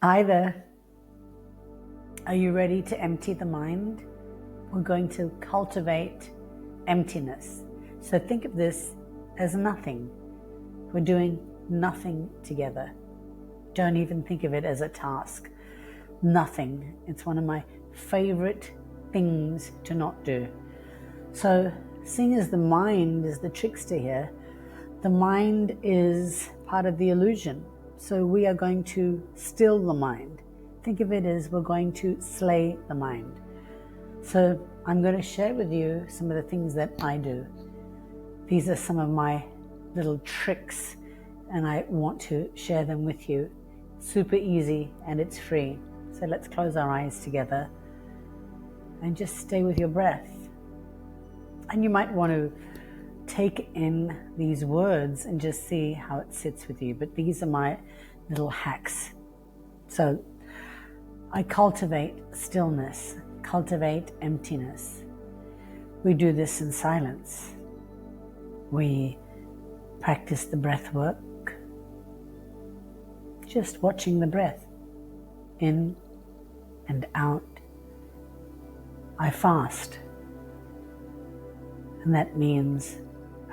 Either are you ready to empty the mind? We're going to cultivate emptiness. So think of this as nothing. We're doing nothing together. Don't even think of it as a task. Nothing. It's one of my favorite things to not do. So seeing as the mind is the trickster here, the mind is part of the illusion. So we are going to still the mind. Think of it as we're going to slay the mind. So I'm going to share with you some of the things that I do. These are some of my little tricks, and I want to share them with you. Super easy and it's free. So let's close our eyes together and just stay with your breath. And you might want to take in these words and just see how it sits with you. But these are my little hacks. So I cultivate stillness, cultivate emptiness. We do this in silence. We practice the breath work, just watching the breath in and out. I fast, and that means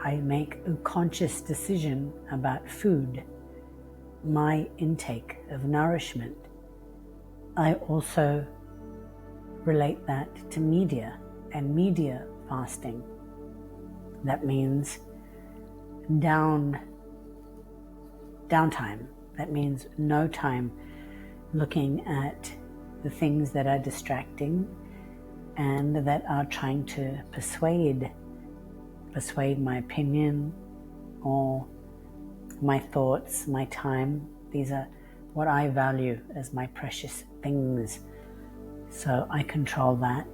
I make a conscious decision about food, my intake of nourishment. I also relate that to media and media fasting. That means downtime. That means no time looking at the things that are distracting and that are trying to persuade my opinion or my thoughts, my time. These are what I value as my precious things. So I control that.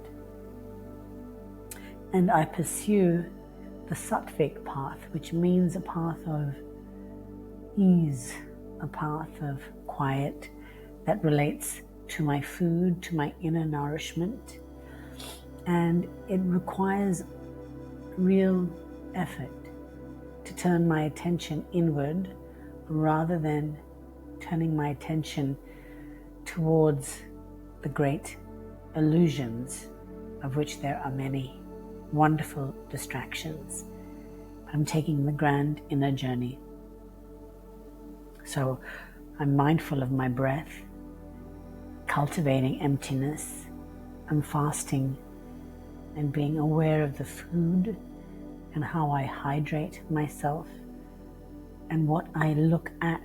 And I pursue the sattvic path, which means a path of ease, a path of quiet that relates to my food, to my inner nourishment. And it requires real effort to turn my attention inward rather than turning my attention towards the great illusions, of which there are many wonderful distractions. But I'm taking the grand inner journey. So I'm mindful of my breath, cultivating emptiness. I'm fasting and being aware of the food and how I hydrate myself and what I look at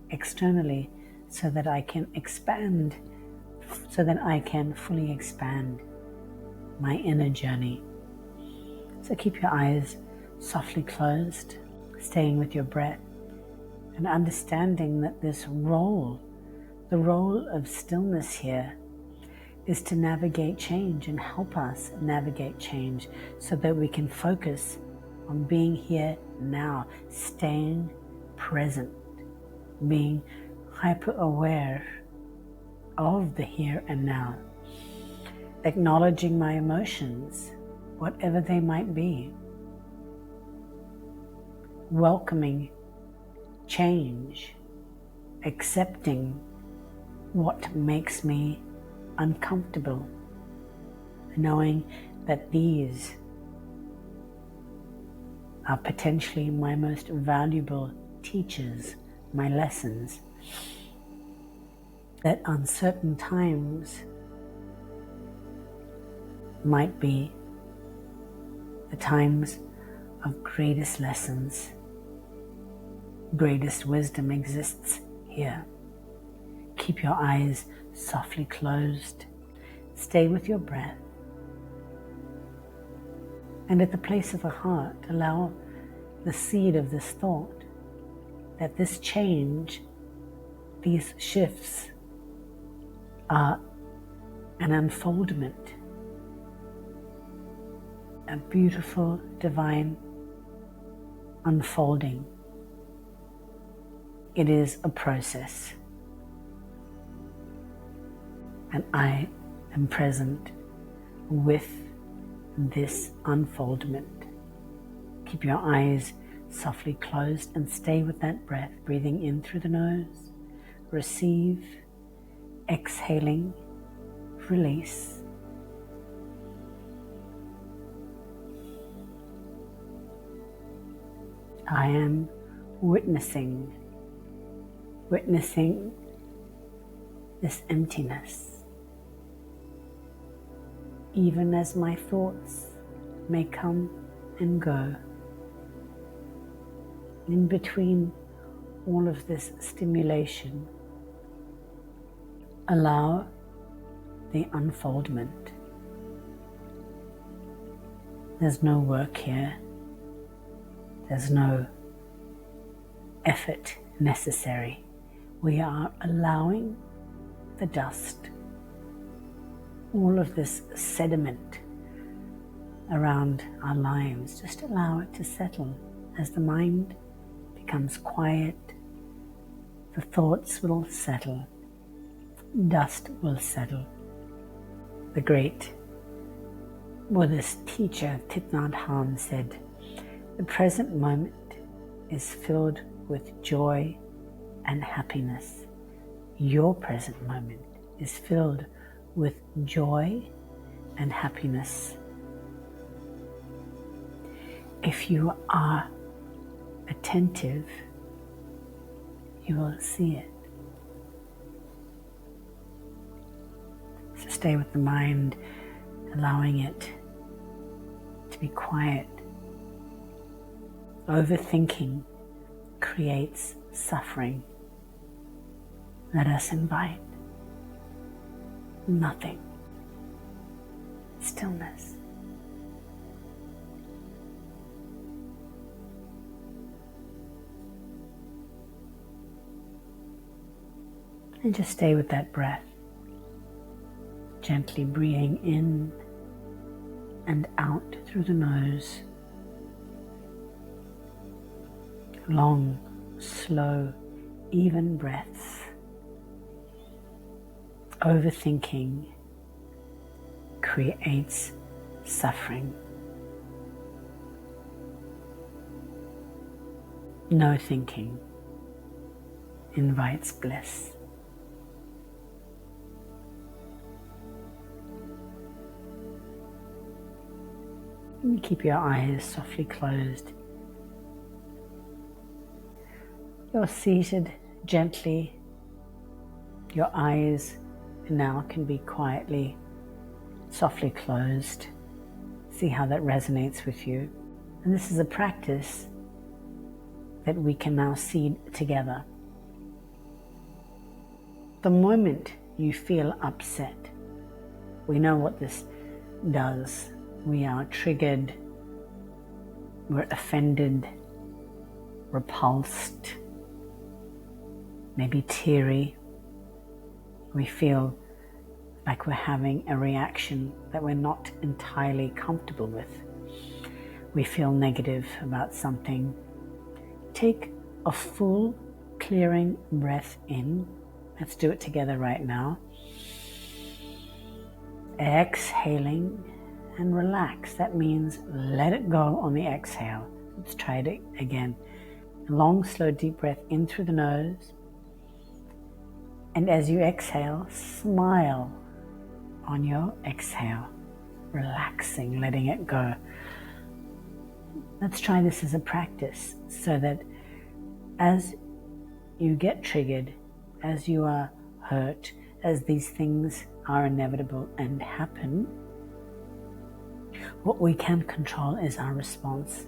externally so that I can expand, so that I can fully expand my inner journey. So keep your eyes softly closed, staying with your breath and understanding that this role, the role of stillness here, is to navigate change and help us navigate change so that we can focus on being here now, staying present, being hyper aware of the here and now, acknowledging my emotions, whatever they might be, welcoming change, accepting what makes me uncomfortable, knowing that these are potentially my most valuable teachers, my lessons, that uncertain times might be the times of greatest lessons. Greatest wisdom exists here. Keep your eyes softly closed. Stay with your breath. And at the place of the heart, allow the seed of this thought that this change, these shifts, are an unfoldment, a beautiful divine unfolding. It is a process. And I am present with this unfoldment. Keep your eyes softly closed and stay with that breath, breathing in through the nose, receive, exhaling, release. I am witnessing this emptiness, even as my thoughts may come and go. In between all of this stimulation, allow the unfoldment. There's no work here. There's no effort necessary. We are allowing the dust, all of this sediment around our lives, just allow it to settle. As the mind becomes quiet, the thoughts will settle, dust will settle. The great Buddhist teacher Thich Nhat Hanh said, "The present moment is filled with joy and happiness. Your present moment is filled with joy and happiness." If you are attentive, you will see it. So stay with the mind, allowing it to be quiet. Overthinking creates suffering. Let us invite nothing, stillness. And just stay with that breath, gently breathing in and out through the nose. Long, slow, even breaths. Overthinking creates suffering. No thinking invites bliss. And you keep your eyes softly closed. You're seated gently. Your eyes now can be quietly, softly closed. See how that resonates with you. And this is a practice that we can now see together. The moment you feel upset, we know what this does. We are triggered, we're offended, repulsed, maybe teary. We feel like we're having a reaction that we're not entirely comfortable with. We feel negative about something. Take a full clearing breath in. Let's do it together right now. Exhaling and relax. That means let it go on the exhale. Let's try it again. Long, slow, deep breath in through the nose. And as you exhale, smile on your exhale, relaxing, letting it go. Let's try this as a practice so that as you get triggered, as you are hurt, as these things are inevitable and happen, what we can control is our response,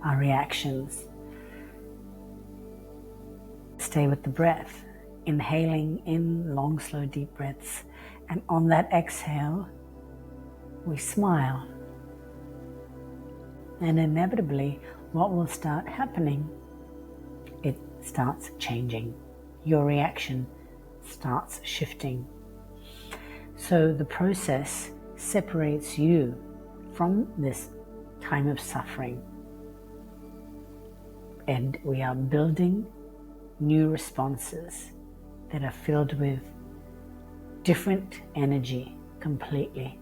our reactions. Stay with the breath, inhaling in long, slow, deep breaths. And on that exhale, we smile. And inevitably, what will start happening? It starts changing. Your reaction starts shifting. So the process separates you from this time of suffering. And we are building new responses that are filled with different energy, completely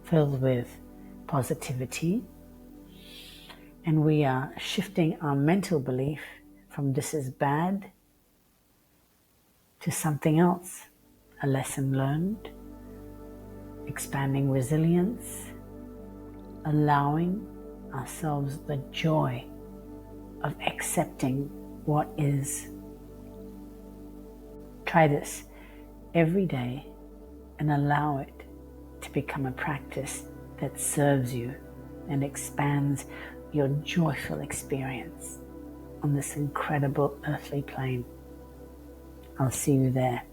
filled with positivity. And we are shifting our mental belief from this is bad to something else, a lesson learned, expanding resilience, allowing ourselves the joy of accepting what is. Try this every day and allow it to become a practice that serves you and expands your joyful experience on this incredible earthly plane. I'll see you there.